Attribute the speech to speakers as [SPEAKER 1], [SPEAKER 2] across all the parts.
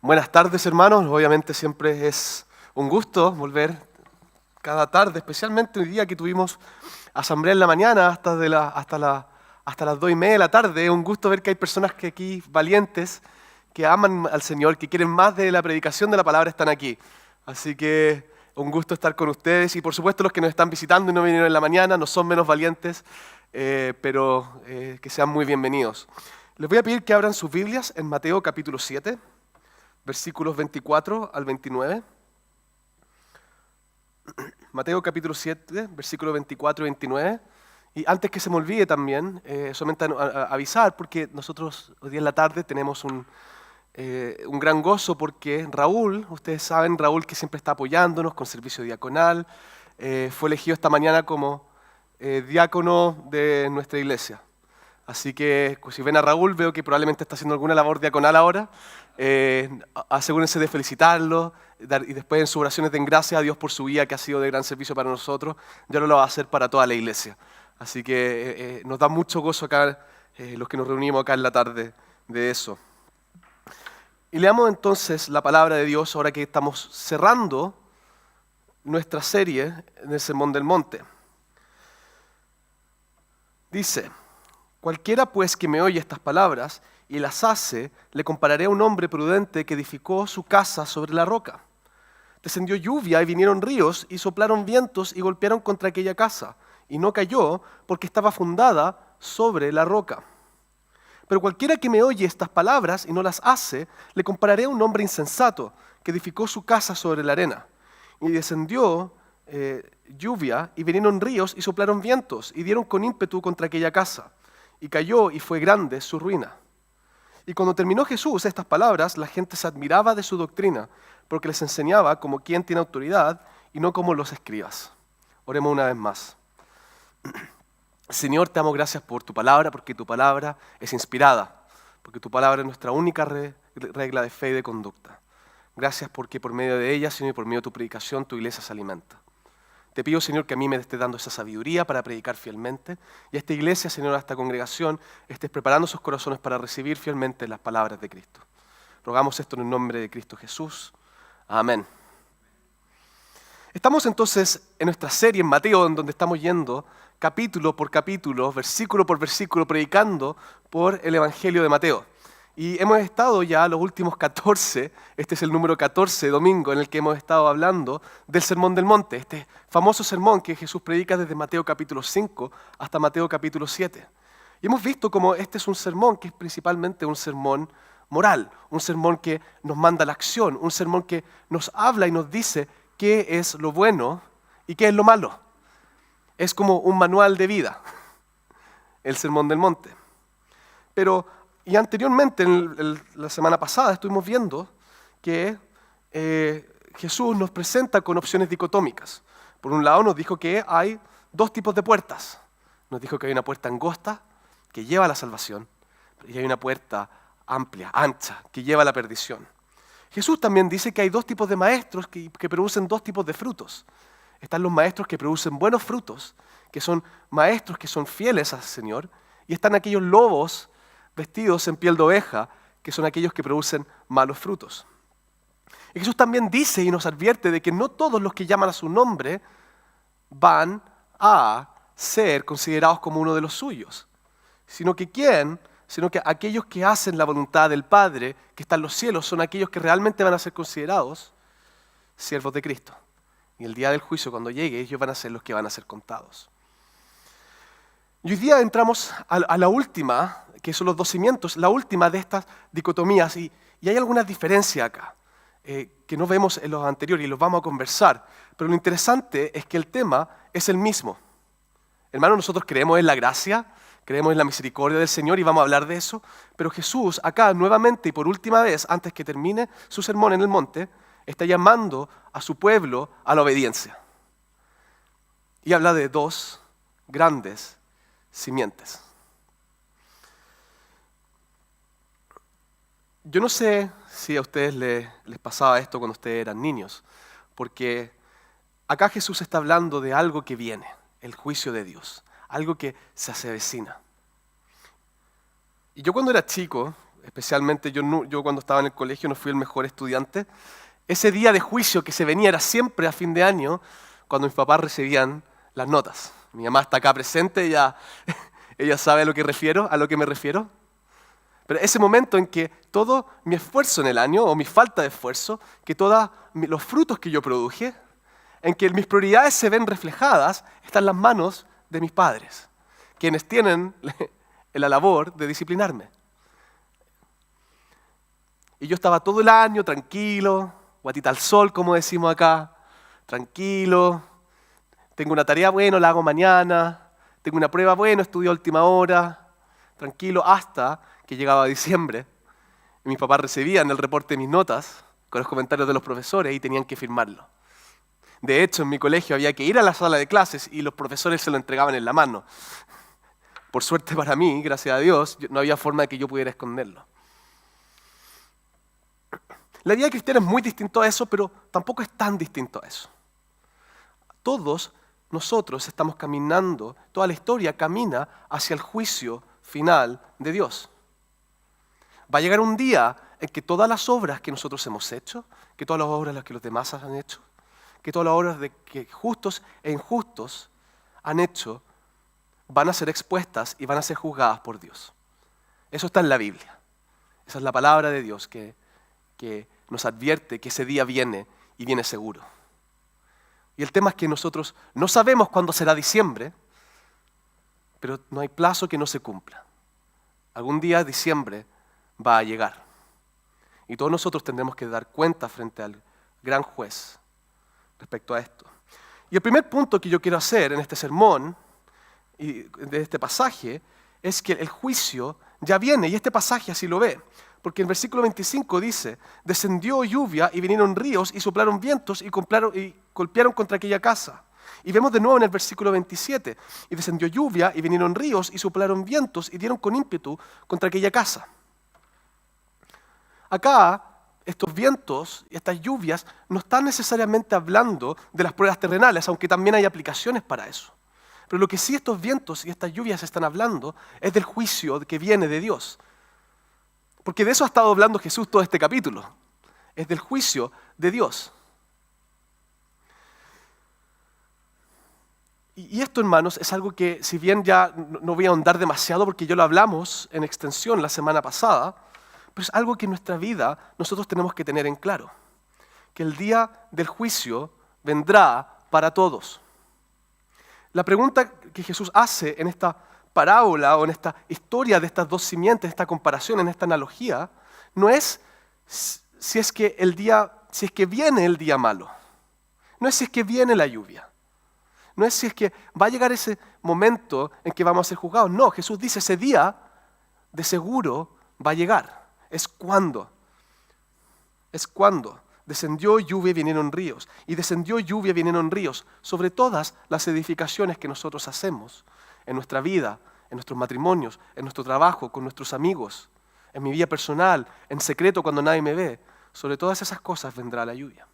[SPEAKER 1] Buenas tardes, hermanos. Obviamente siempre es un gusto volver cada tarde, especialmente hoy día que tuvimos asamblea en la mañana hasta las 2:30 de la tarde. Es un gusto ver que hay personas que aquí, valientes, que aman al Señor, que quieren más de la predicación de la palabra, están aquí. Así que un gusto estar con ustedes y por supuesto los que nos están visitando y no vinieron en la mañana, no son menos valientes, pero que sean muy bienvenidos. Les voy a pedir que abran sus Biblias en Mateo capítulo 7. Versículos 24 al 29. Mateo capítulo 7, versículos 24 y 29. Y antes que se me olvide también, solamente avisar, porque nosotros hoy día en la tarde tenemos un gran gozo, porque Raúl, ustedes saben, Raúl que siempre está apoyándonos con servicio diaconal, fue elegido esta mañana como diácono de nuestra iglesia. Así que si ven a Raúl, veo que probablemente está haciendo alguna labor diaconal ahora. Asegúrense de felicitarlo y después en sus oraciones den gracias a Dios por su vida que ha sido de gran servicio para nosotros. Ya lo va a hacer para toda la iglesia. Así que nos da mucho gozo acá, los que nos reunimos acá en la tarde, de eso. Y leamos entonces la palabra de Dios ahora que estamos cerrando nuestra serie en el Sermón del Monte. Dice: cualquiera pues que me oye estas palabras y las hace, le compararé a un hombre prudente que edificó su casa sobre la roca. Descendió lluvia y vinieron ríos y soplaron vientos y golpearon contra aquella casa, y no cayó porque estaba fundada sobre la roca. Pero cualquiera que me oye estas palabras y no las hace, le compararé a un hombre insensato que edificó su casa sobre la arena. Y descendió lluvia y vinieron ríos y soplaron vientos y dieron con ímpetu contra aquella casa. Y cayó y fue grande su ruina. Y cuando terminó Jesús estas palabras, la gente se admiraba de su doctrina, porque les enseñaba como quien tiene autoridad y no como los escribas. Oremos una vez más. Señor, te damos gracias por tu palabra, porque tu palabra es inspirada, porque tu palabra es nuestra única regla de fe y de conducta. Gracias porque por medio de ella, Señor, y por medio de tu predicación, tu iglesia se alimenta. Te pido, Señor, que a mí me estés dando esa sabiduría para predicar fielmente y a esta iglesia, Señor, a esta congregación, estés preparando sus corazones para recibir fielmente las palabras de Cristo. Rogamos esto en el nombre de Cristo Jesús. Amén. Estamos entonces en nuestra serie en Mateo, en donde estamos yendo capítulo por capítulo, versículo por versículo, predicando por el Evangelio de Mateo. Y hemos estado ya los últimos 14, este es el número 14 domingo en el que hemos estado hablando del Sermón del Monte, este famoso sermón que Jesús predica desde Mateo capítulo 5 hasta Mateo capítulo 7. Y hemos visto cómo este es un sermón que es principalmente un sermón moral, un sermón que nos manda a la acción, un sermón que nos habla y nos dice qué es lo bueno y qué es lo malo. Es como un manual de vida, el Sermón del Monte. Y anteriormente, la semana pasada, estuvimos viendo que Jesús nos presenta con opciones dicotómicas. Por un lado nos dijo que hay dos tipos de puertas. Nos dijo que hay una puerta angosta que lleva a la salvación y hay una puerta amplia, ancha, que lleva a la perdición. Jesús también dice que hay dos tipos de maestros que producen dos tipos de frutos. Están los maestros que producen buenos frutos, que son maestros que son fieles al Señor, y están aquellos lobos vestidos en piel de oveja, que son aquellos que producen malos frutos. Y Jesús también dice y nos advierte de que no todos los que llaman a su nombre van a ser considerados como uno de los suyos, sino que aquellos que hacen la voluntad del Padre que está en los cielos son aquellos que realmente van a ser considerados siervos de Cristo. Y el día del juicio, cuando llegue, ellos van a ser los que van a ser contados. Y hoy día entramos a la última, que son los dos cimientos, la última de estas dicotomías. Y hay algunas diferencias acá, que no vemos en los anteriores y los vamos a conversar. Pero lo interesante es que el tema es el mismo. Hermanos, nosotros creemos en la gracia, creemos en la misericordia del Señor y vamos a hablar de eso. Pero Jesús acá nuevamente y por última vez, antes que termine su sermón en el monte, está llamando a su pueblo a la obediencia. Y habla de dos grandes simientes. Yo no sé si a ustedes les pasaba esto cuando ustedes eran niños, porque acá Jesús está hablando de algo que viene, el juicio de Dios, algo que se avecina. Y yo cuando era chico, especialmente yo cuando estaba en el colegio no fui el mejor estudiante. Ese día de juicio que se venía era siempre a fin de año, cuando mis papás recibían las notas. Mi mamá está acá presente, ella sabe a lo que me refiero. Pero ese momento en que todo mi esfuerzo en el año, o mi falta de esfuerzo, que todos los frutos que yo produje, en que mis prioridades se ven reflejadas, están en las manos de mis padres, quienes tienen la labor de disciplinarme. Y yo estaba todo el año tranquilo, guatita al sol, como decimos acá, tranquilo, tengo una tarea, bueno, la hago mañana, tengo una prueba, bueno, estudio a última hora, tranquilo, hasta que llegaba diciembre y mis papás recibían el reporte de mis notas con los comentarios de los profesores y tenían que firmarlo. De hecho, en mi colegio había que ir a la sala de clases y los profesores se lo entregaban en la mano. Por suerte para mí, gracias a Dios, no había forma de que yo pudiera esconderlo. La vida cristiana es muy distinto a eso, pero tampoco es tan distinto a eso. Todos nosotros estamos caminando, toda la historia camina hacia el juicio final de Dios. Va a llegar un día en que todas las obras que nosotros hemos hecho, que todas las obras que los demás han hecho, que todas las obras que justos e injustos han hecho, van a ser expuestas y van a ser juzgadas por Dios. Eso está en la Biblia. Esa es la palabra de Dios que nos advierte que ese día viene y viene seguro. Y el tema es que nosotros no sabemos cuándo será diciembre, pero no hay plazo que no se cumpla. Algún día diciembre va a llegar. Y todos nosotros tendremos que dar cuenta frente al gran juez respecto a esto. Y el primer punto que yo quiero hacer en este sermón y de este pasaje es que el juicio ya viene, y este pasaje así lo ve. Porque en versículo 25 dice, descendió lluvia y vinieron ríos y soplaron vientos y golpearon contra aquella casa. Y vemos de nuevo en el versículo 27, y descendió lluvia y vinieron ríos y soplaron vientos y dieron con ímpetu contra aquella casa. Acá, estos vientos y estas lluvias no están necesariamente hablando de las pruebas terrenales, aunque también hay aplicaciones para eso. Pero lo que sí estos vientos y estas lluvias están hablando es del juicio que viene de Dios. Porque de eso ha estado hablando Jesús todo este capítulo. Es del juicio de Dios. Y esto, hermanos, es algo que, si bien ya no voy a ahondar demasiado porque ya lo hablamos en extensión la semana pasada, pero es algo que en nuestra vida nosotros tenemos que tener en claro. Que el día del juicio vendrá para todos. La pregunta que Jesús hace en esta parábola o en esta historia de estas dos simientes, esta comparación, en esta analogía, no es si es que viene el día malo, no es si es que viene la lluvia, no es si es que va a llegar ese momento en que vamos a ser juzgados. No, Jesús dice ese día de seguro va a llegar. Es cuando descendió lluvia y vinieron ríos, y descendió lluvia y vinieron ríos sobre todas las edificaciones que nosotros hacemos en nuestra vida, en nuestros matrimonios, en nuestro trabajo, con nuestros amigos, en mi vida personal, en secreto cuando nadie me ve. Sobre todas esas cosas vendrá la lluvia.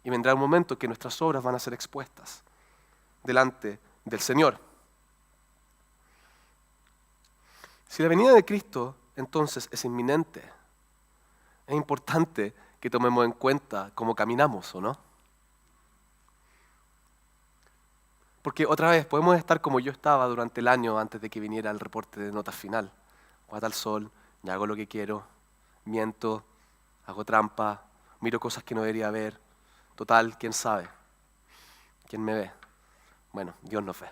[SPEAKER 1] Y vendrá un momento que nuestras obras van a ser expuestas delante del Señor. Si la venida de Cristo entonces es inminente, es importante que tomemos en cuenta cómo caminamos, ¿o no? Porque otra vez, podemos estar como yo estaba durante el año antes de que viniera el reporte de notas final. Guata al sol, ya hago lo que quiero, miento, hago trampa, miro cosas que no debería ver. Total, ¿quién sabe? ¿Quién me ve? Bueno, Dios nos ve.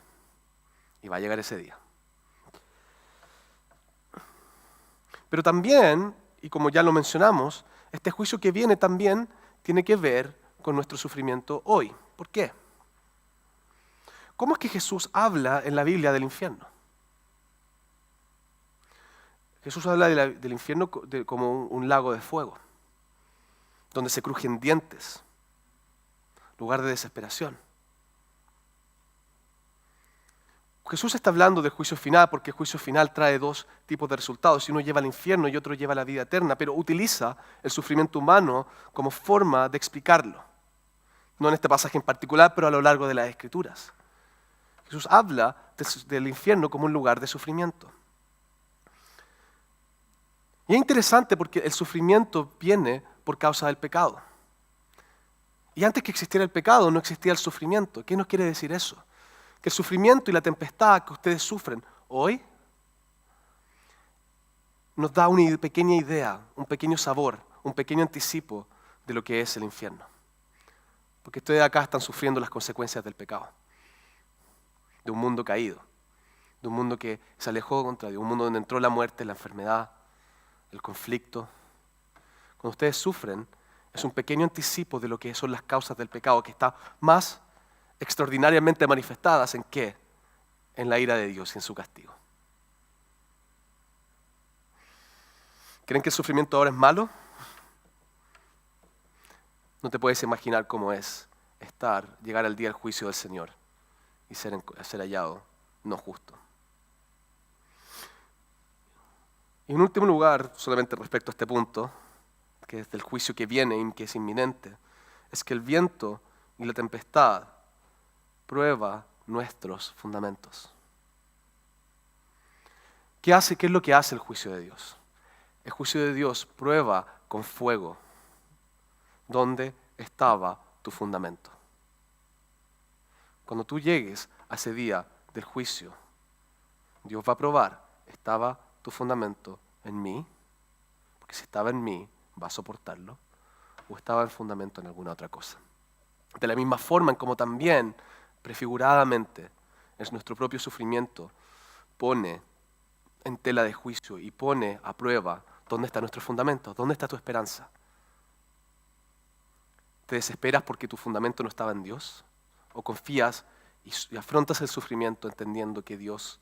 [SPEAKER 1] Y va a llegar ese día. Pero también, y como ya lo mencionamos, este juicio que viene también tiene que ver con nuestro sufrimiento hoy. ¿Por qué? ¿Cómo es que Jesús habla en la Biblia del infierno? Jesús habla del infierno como un lago de fuego, donde se crujen dientes, lugar de desesperación. Jesús está hablando del juicio final porque el juicio final trae dos tipos de resultados. Uno lleva al infierno y otro lleva a la vida eterna, pero utiliza el sufrimiento humano como forma de explicarlo. No en este pasaje en particular, pero a lo largo de las Escrituras. Jesús habla del infierno como un lugar de sufrimiento. Y es interesante porque el sufrimiento viene por causa del pecado. Y antes que existiera el pecado, no existía el sufrimiento. ¿Qué nos quiere decir eso? Que el sufrimiento y la tempestad que ustedes sufren hoy nos da una pequeña idea, un pequeño sabor, un pequeño anticipo de lo que es el infierno. Porque ustedes acá están sufriendo las consecuencias del pecado, de un mundo caído, de un mundo que se alejó contra Dios, un mundo donde entró la muerte, la enfermedad, el conflicto. Cuando ustedes sufren, es un pequeño anticipo de lo que son las causas del pecado, que está más extraordinariamente manifestadas en qué? En la ira de Dios y en su castigo. ¿Creen que el sufrimiento ahora es malo? No te puedes imaginar cómo es llegar al día del juicio del Señor y ser hallado no justo. Y en último lugar, solamente respecto a este punto, que es del juicio que viene y que es inminente, es que el viento y la tempestad prueba nuestros fundamentos. ¿Qué es lo que hace el juicio de Dios? El juicio de Dios prueba con fuego dónde estaba tu fundamento. Cuando tú llegues a ese día del juicio, Dios va a probar, ¿estaba tu fundamento en mí? Porque si estaba en mí, ¿va a soportarlo? ¿O estaba el fundamento en alguna otra cosa? De la misma forma en como también, prefiguradamente, es nuestro propio sufrimiento, pone en tela de juicio y pone a prueba dónde está nuestro fundamento, dónde está tu esperanza. ¿Te desesperas porque tu fundamento no estaba en Dios? ¿O confías y afrontas el sufrimiento entendiendo que Dios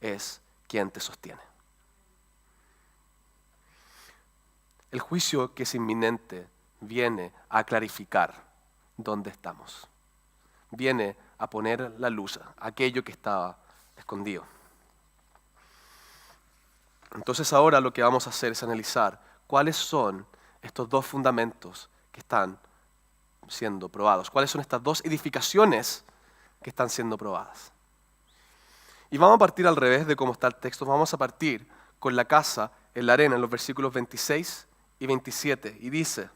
[SPEAKER 1] es quien te sostiene? El juicio que es inminente viene a clarificar dónde estamos. Viene a poner la luz a aquello que estaba escondido. Entonces ahora lo que vamos a hacer es analizar cuáles son estos dos fundamentos que están siendo probados. ¿Cuáles son estas dos edificaciones que están siendo probadas? Y vamos a partir al revés de cómo está el texto. Vamos a partir con la casa en la arena en los versículos 26 y 27. Y dice: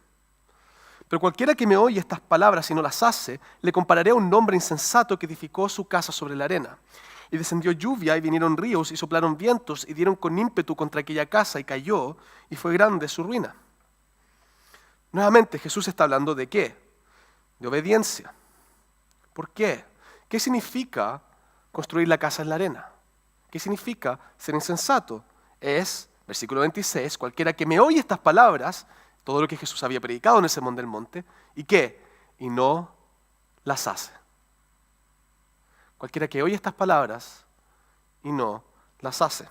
[SPEAKER 1] pero cualquiera que me oye estas palabras y no las hace, le compararé a un hombre insensato que edificó su casa sobre la arena. Y descendió lluvia, y vinieron ríos, y soplaron vientos, y dieron con ímpetu contra aquella casa, y cayó, y fue grande su ruina. Nuevamente, Jesús está hablando ¿de qué? De obediencia. ¿Por qué? ¿Qué significa construir la casa en la arena? ¿Qué significa ser insensato? Es, versículo 26, cualquiera que me oye estas palabras, todo lo que Jesús había predicado en el Sermón del Monte, ¿y qué? Y no las hace. Cualquiera que oye estas palabras y no las hace.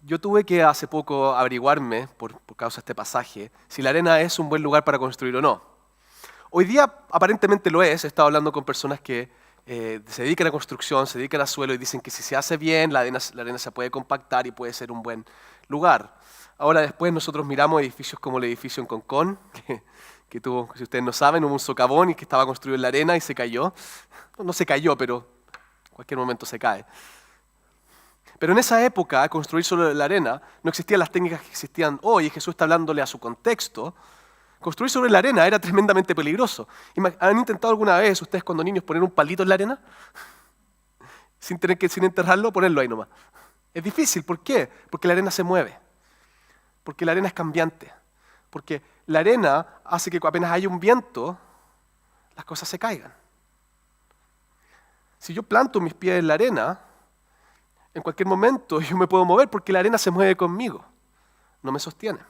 [SPEAKER 1] Yo tuve que hace poco averiguarme, por causa de este pasaje, si la arena es un buen lugar para construir o no. Hoy día aparentemente lo es. He estado hablando con personas que se dedican a construcción, se dedican a suelo y dicen que si se hace bien, la arena se puede compactar y puede ser un buen lugar. Ahora después nosotros miramos edificios como el edificio en Concón, que tuvo, si ustedes no saben, hubo un socavón y que estaba construido en la arena y se cayó. No se cayó, pero en cualquier momento se cae. Pero en esa época, construir sobre la arena, no existían las técnicas que existían hoy, y Jesús está hablándole a su contexto. Construir sobre la arena era tremendamente peligroso. ¿Han intentado alguna vez ustedes cuando niños poner un palito en la arena? Sin enterrarlo, ponerlo ahí nomás. Es difícil, ¿por qué? Porque la arena se mueve. Porque la arena es cambiante. Porque la arena hace que apenas haya un viento, las cosas se caigan. Si yo planto mis pies en la arena, en cualquier momento yo me puedo mover porque la arena se mueve conmigo, no me sostiene.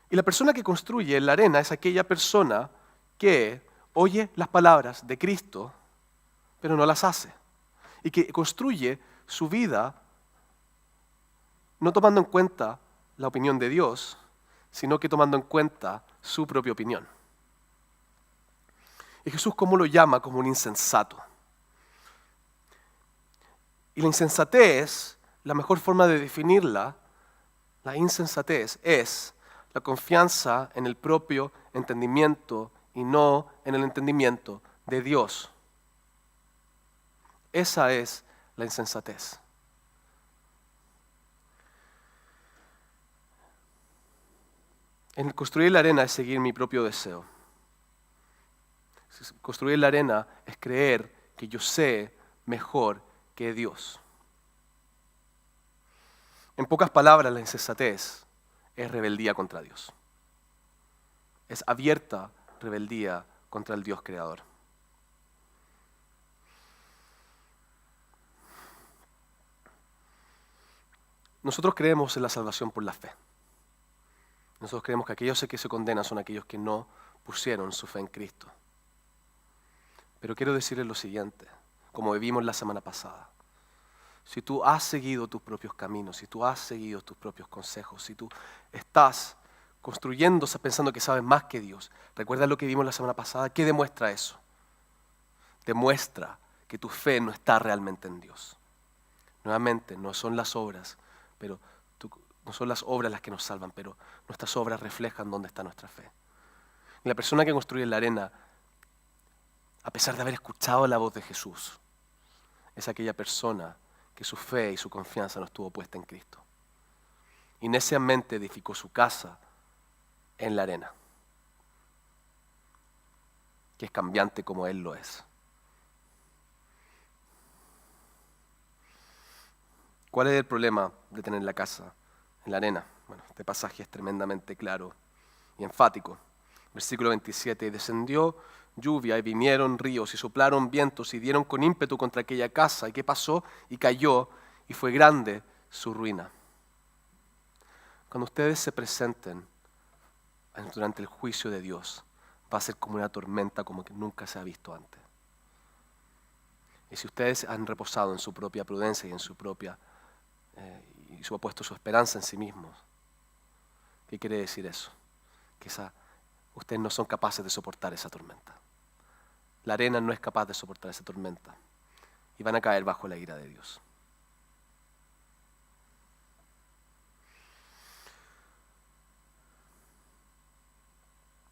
[SPEAKER 1] Y la persona que construye en la arena es aquella persona que oye las palabras de Cristo, pero no las hace. Y que construye su vida no tomando en cuenta la opinión de Dios, sino que tomando en cuenta su propia opinión. Y Jesús, ¿cómo lo llama? Como un insensato. Y la insensatez, la mejor forma de definirla, la insensatez es la confianza en el propio entendimiento y no en el entendimiento de Dios. Esa es la insensatez. En construir la arena es seguir mi propio deseo. Construir la arena es creer que yo sé mejor que Dios. En pocas palabras, la insensatez es rebeldía contra Dios. Es abierta rebeldía contra el Dios creador. Nosotros creemos en la salvación por la fe. Nosotros creemos que aquellos que se condenan son aquellos que no pusieron su fe en Cristo. Pero quiero decirles lo siguiente, como vimos la semana pasada. Si tú has seguido tus propios caminos, si tú has seguido tus propios consejos, si tú estás construyendo, pensando que sabes más que Dios, recuerda lo que vimos la semana pasada, ¿qué demuestra eso? Demuestra que tu fe no está realmente en Dios. Nuevamente, no son las obras, no son las obras las que nos salvan, pero nuestras obras reflejan dónde está nuestra fe. Y la persona que construye en la arena, a pesar de haber escuchado la voz de Jesús, es aquella persona que su fe y su confianza no estuvo puesta en Cristo. Y neciamente edificó su casa en la arena, que es cambiante como Él lo es. ¿Cuál es el problema de tener la casa en la arena? Bueno, este pasaje es tremendamente claro y enfático. Versículo 27, y descendió lluvia y vinieron ríos y soplaron vientos y dieron con ímpetu contra aquella casa. ¿Y qué pasó? Y cayó y fue grande su ruina. Cuando ustedes se presenten durante el juicio de Dios, va a ser como una tormenta como que nunca se ha visto antes. Y si ustedes han reposado en su propia prudencia y en su propia y ha puesto su esperanza en sí mismos, ¿qué quiere decir eso? Que ustedes no son capaces de soportar esa tormenta. La arena no es capaz de soportar esa tormenta y van a caer bajo la ira de Dios.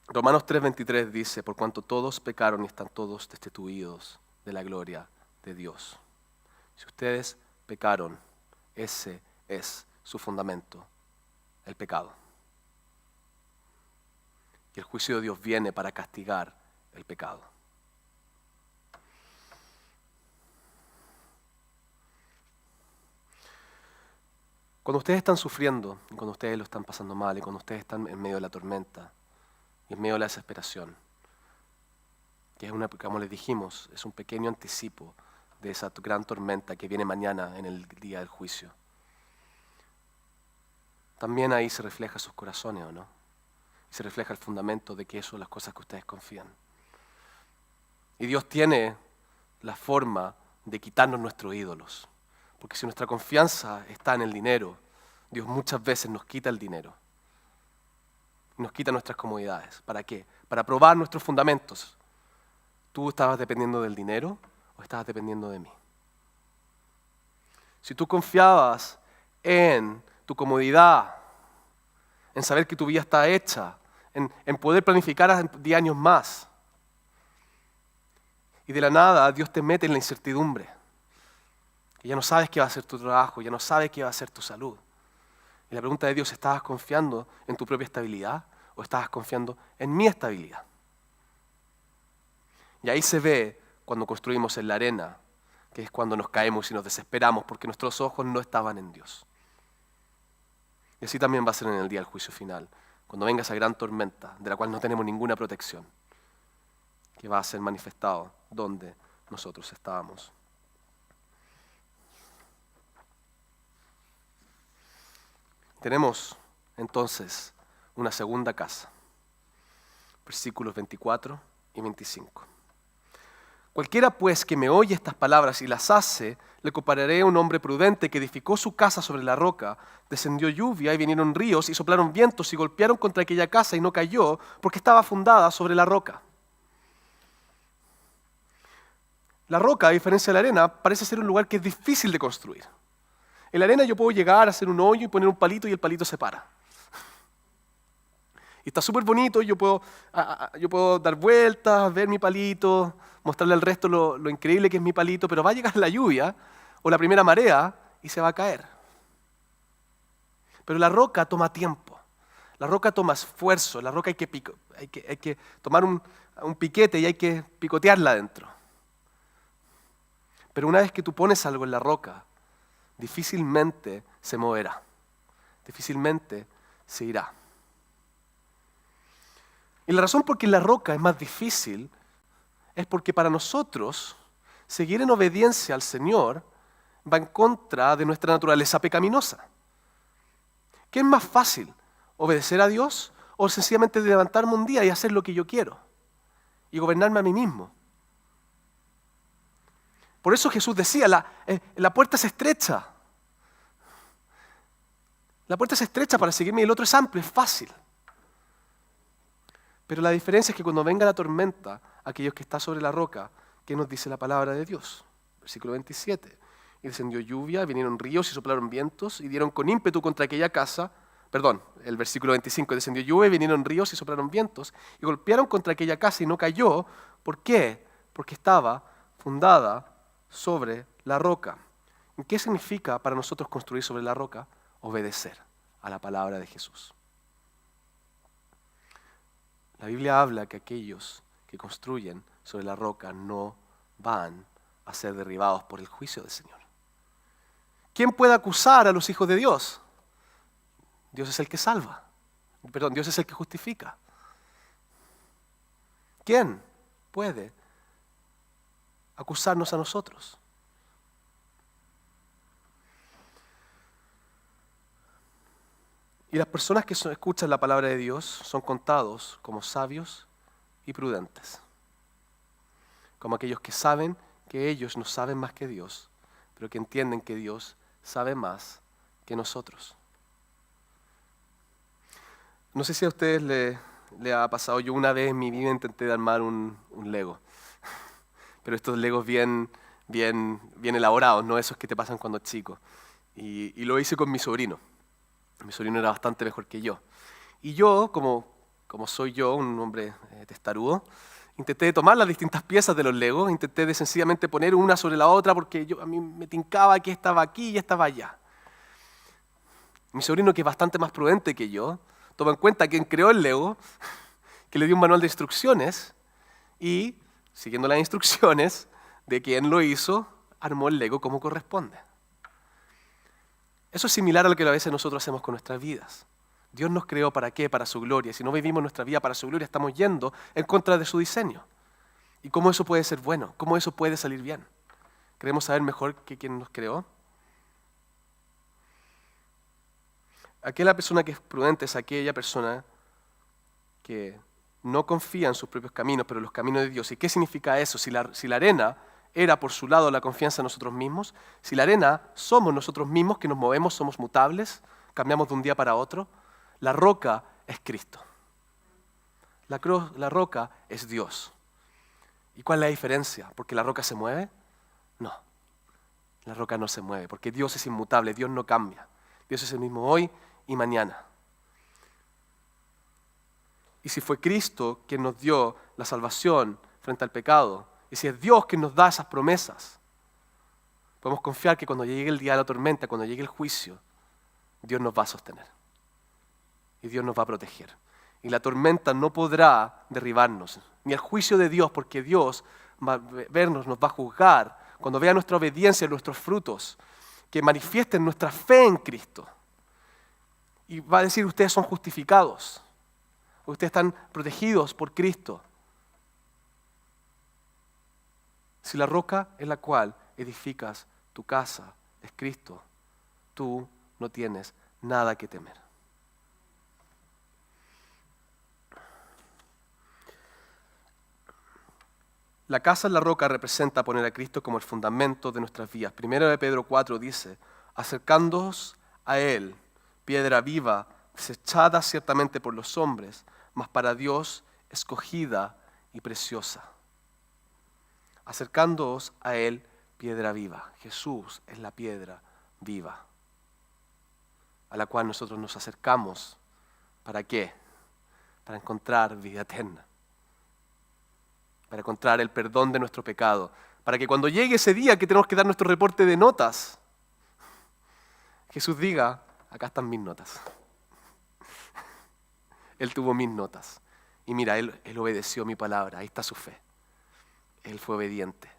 [SPEAKER 1] Romanos 3:23 dice, por cuanto todos pecaron y están todos destituidos de la gloria de Dios. Si ustedes pecaron, ese es su fundamento, el pecado. Y el juicio de Dios viene para castigar el pecado. Cuando ustedes están sufriendo, y cuando ustedes lo están pasando mal, y cuando ustedes están en medio de la tormenta, y en medio de la desesperación, que es como les dijimos, es un pequeño anticipo de esa gran tormenta que viene mañana en el día del juicio. También ahí se refleja sus corazones, ¿o no? Y se refleja el fundamento de que eso son las cosas que ustedes confían. Y Dios tiene la forma de quitarnos nuestros ídolos. Porque si nuestra confianza está en el dinero, Dios muchas veces nos quita el dinero. Nos quita nuestras comodidades. ¿Para qué? Para probar nuestros fundamentos. ¿Tú estabas dependiendo del dinero o estabas dependiendo de mí? Si tú confiabas en tu comodidad, en saber que tu vida está hecha, en poder planificar 10 años más, y de la nada Dios te mete en la incertidumbre, y ya no sabes qué va a ser tu trabajo, ya no sabes qué va a ser tu salud. Y la pregunta de Dios, ¿estabas confiando en tu propia estabilidad o estabas confiando en mi estabilidad? Y ahí se ve cuando construimos en la arena, que es cuando nos caemos y nos desesperamos porque nuestros ojos no estaban en Dios. Y así también va a ser en el día del juicio final, cuando venga esa gran tormenta de la cual no tenemos ninguna protección, que va a ser manifestado donde nosotros estábamos. Tenemos entonces una segunda casa, versículos 24 y 25. Cualquiera pues que me oye estas palabras y las hace, le compararé a un hombre prudente que edificó su casa sobre la roca. Descendió lluvia y vinieron ríos y soplaron vientos y golpearon contra aquella casa y no cayó porque estaba fundada sobre la roca. La roca, a diferencia de la arena, parece ser un lugar que es difícil de construir. En la arena yo puedo llegar a hacer un hoyo y poner un palito y el palito se para. Y está súper bonito, yo puedo dar vueltas, ver mi palito, mostrarle al resto lo increíble que es mi palito, pero va a llegar la lluvia, o la primera marea y se va a caer. Pero la roca toma tiempo, la roca toma esfuerzo, la roca hay que tomar un piquete y hay que picotearla adentro. Pero una vez que tú pones algo en la roca, difícilmente se moverá, difícilmente se irá. Y la razón por qué la roca es más difícil es porque para nosotros seguir en obediencia al Señor va en contra de nuestra naturaleza pecaminosa. ¿Qué es más fácil? ¿Obedecer a Dios o sencillamente levantarme un día y hacer lo que yo quiero y gobernarme a mí mismo? Por eso Jesús decía, la puerta es estrecha. La puerta es estrecha para seguirme y el otro es amplio, es fácil. Pero la diferencia es que cuando venga la tormenta, aquellos que están sobre la roca, ¿qué nos dice la palabra de Dios? Versículo 27. Y descendió lluvia, vinieron ríos y soplaron vientos y dieron con ímpetu contra aquella casa. Perdón, el versículo 25. Descendió lluvia, vinieron ríos y soplaron vientos y golpearon contra aquella casa y no cayó. ¿Por qué? Porque estaba fundada sobre la roca. ¿Y qué significa para nosotros construir sobre la roca? Obedecer a la palabra de Jesús. La Biblia habla que aquellos que construyen sobre la roca no van a ser derribados por el juicio del Señor. ¿Quién puede acusar a los hijos de Dios? Dios es el que salva. Perdón, Dios es el que justifica. ¿Quién puede acusarnos a nosotros? Y las personas que escuchan la palabra de Dios son contados como sabios y prudentes. Como aquellos que saben que ellos no saben más que Dios, pero que entienden que Dios sabe más que nosotros. No sé si a ustedes le ha pasado, yo una vez en mi vida intenté armar un Lego, pero estos Legos bien elaborados, no esos que te pasan cuando chico. Y lo hice con mi sobrino. Mi sobrino era bastante mejor que yo. Y yo, como soy yo, un hombre testarudo, intenté tomar las distintas piezas de los Legos, intenté de sencillamente poner una sobre la otra porque a mí me tincaba que estaba aquí y estaba allá. Mi sobrino, que es bastante más prudente que yo, toma en cuenta quién creó el Lego, que le dio un manual de instrucciones y, siguiendo las instrucciones de quien lo hizo, armó el Lego como corresponde. Eso es similar a lo que a veces nosotros hacemos con nuestras vidas. Dios nos creó ¿para qué? Para su gloria. Si no vivimos nuestra vida para su gloria, estamos yendo en contra de su diseño. ¿Y cómo eso puede ser bueno? ¿Cómo eso puede salir bien? ¿Queremos saber mejor que quien nos creó? Aquella persona que es prudente es aquella persona que no confía en sus propios caminos, pero en los caminos de Dios. ¿Y qué significa eso? Si la arena era por su lado la confianza en nosotros mismos, si la arena somos nosotros mismos que nos movemos, somos mutables, cambiamos de un día para otro, la roca es Cristo. La roca es Dios. ¿Y cuál es la diferencia? ¿Porque la roca se mueve? No, la roca no se mueve, porque Dios es inmutable, Dios no cambia. Dios es el mismo hoy y mañana. Y si fue Cristo quien nos dio la salvación frente al pecado, y si es Dios quien nos da esas promesas, podemos confiar que cuando llegue el día de la tormenta, cuando llegue el juicio, Dios nos va a sostener. Y Dios nos va a proteger. Y la tormenta no podrá derribarnos, ni el juicio de Dios, porque Dios va a vernos, nos va a juzgar, cuando vea nuestra obediencia, nuestros frutos, que manifiesten nuestra fe en Cristo. Y va a decir, ustedes son justificados, ustedes están protegidos por Cristo. Si la roca en la cual edificas tu casa es Cristo, tú no tienes nada que temer. La casa en la roca representa poner a Cristo como el fundamento de nuestras vidas. Primero de Pedro 4 dice, acercándoos a Él, piedra viva, desechada ciertamente por los hombres, mas para Dios escogida y preciosa. Acercándoos a Él, piedra viva. Jesús es la piedra viva, a la cual nosotros nos acercamos. ¿Para qué? Para encontrar vida eterna, para encontrar el perdón de nuestro pecado, para que cuando llegue ese día que tenemos que dar nuestro reporte de notas, Jesús diga, acá están mis notas. Él tuvo mis notas. Y mira, Él obedeció mi palabra, ahí está su fe. Él fue obediente.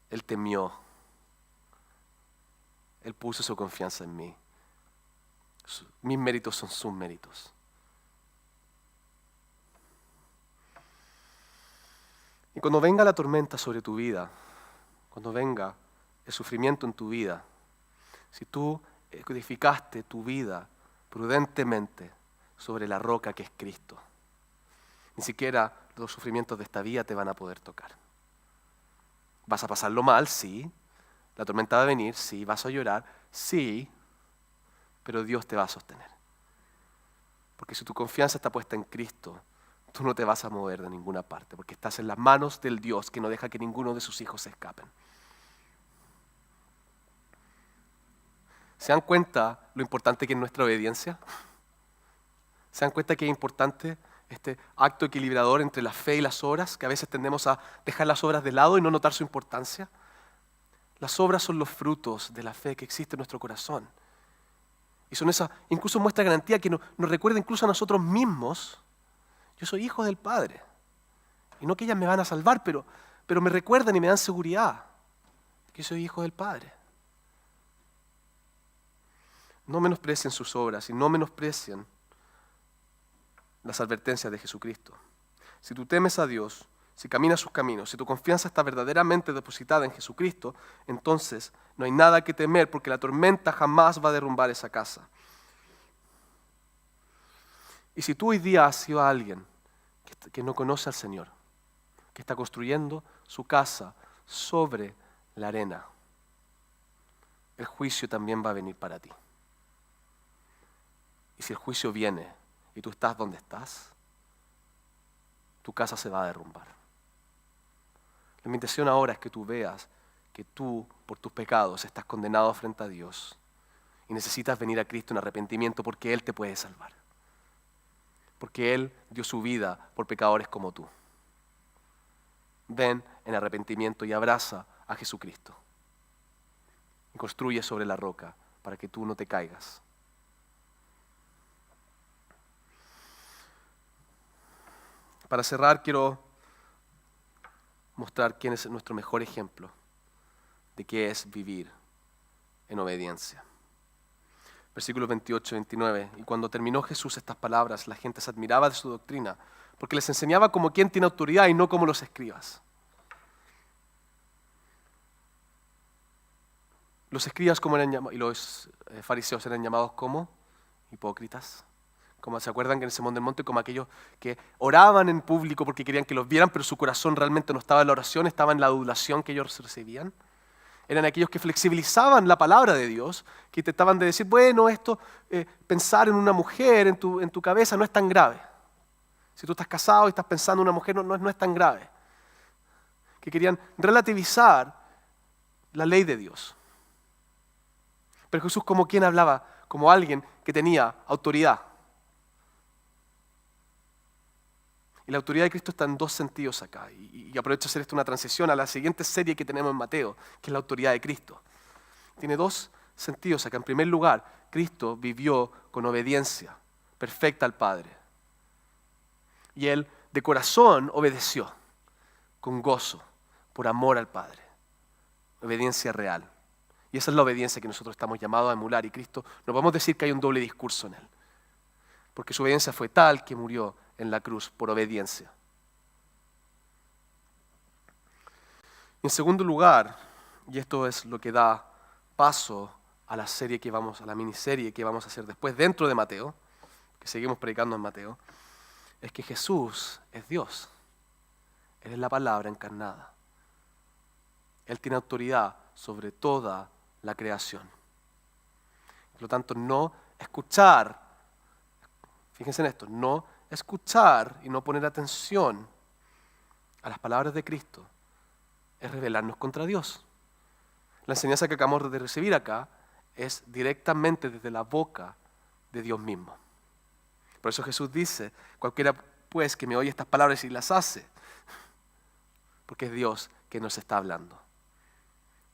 [SPEAKER 1] Él temió. Él puso su confianza en mí. Mis méritos son sus méritos. Y cuando venga la tormenta sobre tu vida, cuando venga el sufrimiento en tu vida, si tú edificaste tu vida prudentemente sobre la roca que es Cristo, ni siquiera los sufrimientos de esta vida te van a poder tocar. ¿Vas a pasarlo mal? Sí. ¿La tormenta va a venir? Sí. ¿Vas a llorar? Sí. Pero Dios te va a sostener. Porque si tu confianza está puesta en Cristo, tú no te vas a mover de ninguna parte, porque estás en las manos del Dios que no deja que ninguno de sus hijos se escapen. ¿Se dan cuenta lo importante que es nuestra obediencia? ¿Se dan cuenta que es importante este acto equilibrador entre la fe y las obras? Que a veces tendemos a dejar las obras de lado y no notar su importancia. Las obras son los frutos de la fe que existe en nuestro corazón. Y son esa, incluso muestra garantía que nos recuerda incluso a nosotros mismos. Yo soy hijo del Padre. Y no que ellas me van a salvar, pero me recuerdan y me dan seguridad que soy hijo del Padre. No menosprecien sus obras y no menosprecien las advertencias de Jesucristo. Si tú temes a Dios, si caminas sus caminos, si tu confianza está verdaderamente depositada en Jesucristo, entonces no hay nada que temer porque la tormenta jamás va a derrumbar esa casa. Y si tú hoy día has sido alguien que no conoce al Señor, que está construyendo su casa sobre la arena, el juicio también va a venir para ti. Y si el juicio viene y tú estás donde estás, tu casa se va a derrumbar. La invitación ahora es que tú veas que tú, por tus pecados, estás condenado frente a Dios y necesitas venir a Cristo en arrepentimiento porque Él te puede salvar. Porque Él dio su vida por pecadores como tú. Ven en arrepentimiento y abraza a Jesucristo. Y construye sobre la roca para que tú no te caigas. Para cerrar, quiero mostrar quién es nuestro mejor ejemplo de qué es vivir en obediencia. Versículos 28 y 29. Y cuando terminó Jesús estas palabras, la gente se admiraba de su doctrina, porque les enseñaba como quien tiene autoridad y no como los escribas. Los escribas como eran llamados, y los fariseos eran llamados como hipócritas. Como se acuerdan que en el Sermón del Monte, como aquellos que oraban en público porque querían que los vieran, pero su corazón realmente no estaba en la oración, estaba en la adulación que ellos recibían. Eran aquellos que flexibilizaban la palabra de Dios, que intentaban de decir, bueno, esto, pensar en una mujer en tu cabeza no es tan grave. Si tú estás casado y estás pensando en una mujer, no es tan grave. Que querían relativizar la ley de Dios. Pero Jesús como quien hablaba, como alguien que tenía autoridad. Y la autoridad de Cristo está en dos sentidos acá. Y aprovecho a hacer esto una transición a la siguiente serie que tenemos en Mateo, que es la autoridad de Cristo. Tiene dos sentidos acá. En primer lugar, Cristo vivió con obediencia perfecta al Padre. Y Él de corazón obedeció con gozo, por amor al Padre. Obediencia real. Y esa es la obediencia que nosotros estamos llamados a emular. Y Cristo, no podemos decir que hay un doble discurso en Él. Porque su obediencia fue tal que murió en la cruz por obediencia. Y en segundo lugar, y esto es lo que da paso a la serie que vamos, a la miniserie que vamos a hacer después dentro de Mateo, que seguimos predicando en Mateo, es que Jesús es Dios. Él es la palabra encarnada. Él tiene autoridad sobre toda la creación. Por lo tanto, no escuchar, fíjense en esto, no escuchar y no poner atención a las palabras de Cristo es rebelarnos contra Dios. La enseñanza que acabamos de recibir acá es directamente desde la boca de Dios mismo. Por eso Jesús dice, cualquiera pues que me oye estas palabras y las hace, porque es Dios que nos está hablando.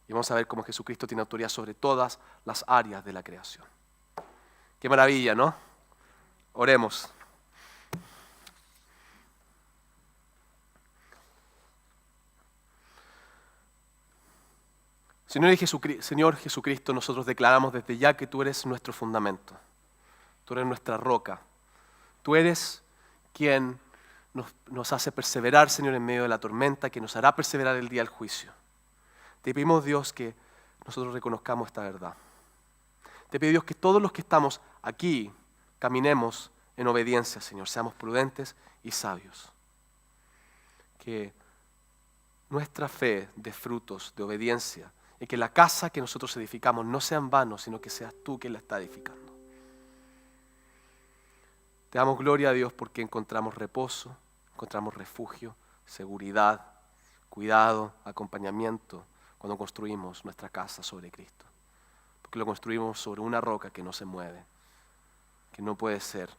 [SPEAKER 1] Y vamos a ver cómo Jesucristo tiene autoridad sobre todas las áreas de la creación. Qué maravilla, ¿no? Oremos. Señor Jesucristo, nosotros declaramos desde ya que tú eres nuestro fundamento. Tú eres nuestra roca. Tú eres quien nos hace perseverar, Señor, en medio de la tormenta, que nos hará perseverar el día del juicio. Te pedimos, Dios, que nosotros reconozcamos esta verdad. Te pido, Dios, que todos los que estamos aquí caminemos en obediencia, Señor. Seamos prudentes y sabios. Que nuestra fe dé frutos de obediencia y que la casa que nosotros edificamos no sea en vano, sino que seas tú quien la está edificando. Te damos gloria a Dios porque encontramos reposo, encontramos refugio, seguridad, cuidado, acompañamiento cuando construimos nuestra casa sobre Cristo. Porque lo construimos sobre una roca que no se mueve, que no puede ser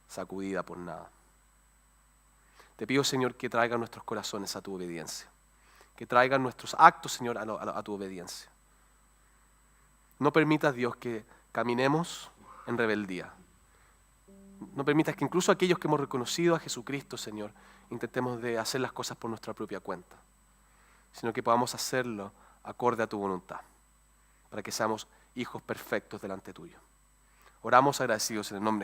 [SPEAKER 1] sacudida por nada. Te pido, Señor, que traigan nuestros corazones a tu obediencia. Que traigan nuestros actos, Señor, a tu obediencia. No permitas, Dios, que caminemos en rebeldía. No permitas que incluso aquellos que hemos reconocido a Jesucristo, Señor, intentemos de hacer las cosas por nuestra propia cuenta, sino que podamos hacerlo acorde a tu voluntad, para que seamos hijos perfectos delante tuyo. Oramos agradecidos en el nombre de Jesús.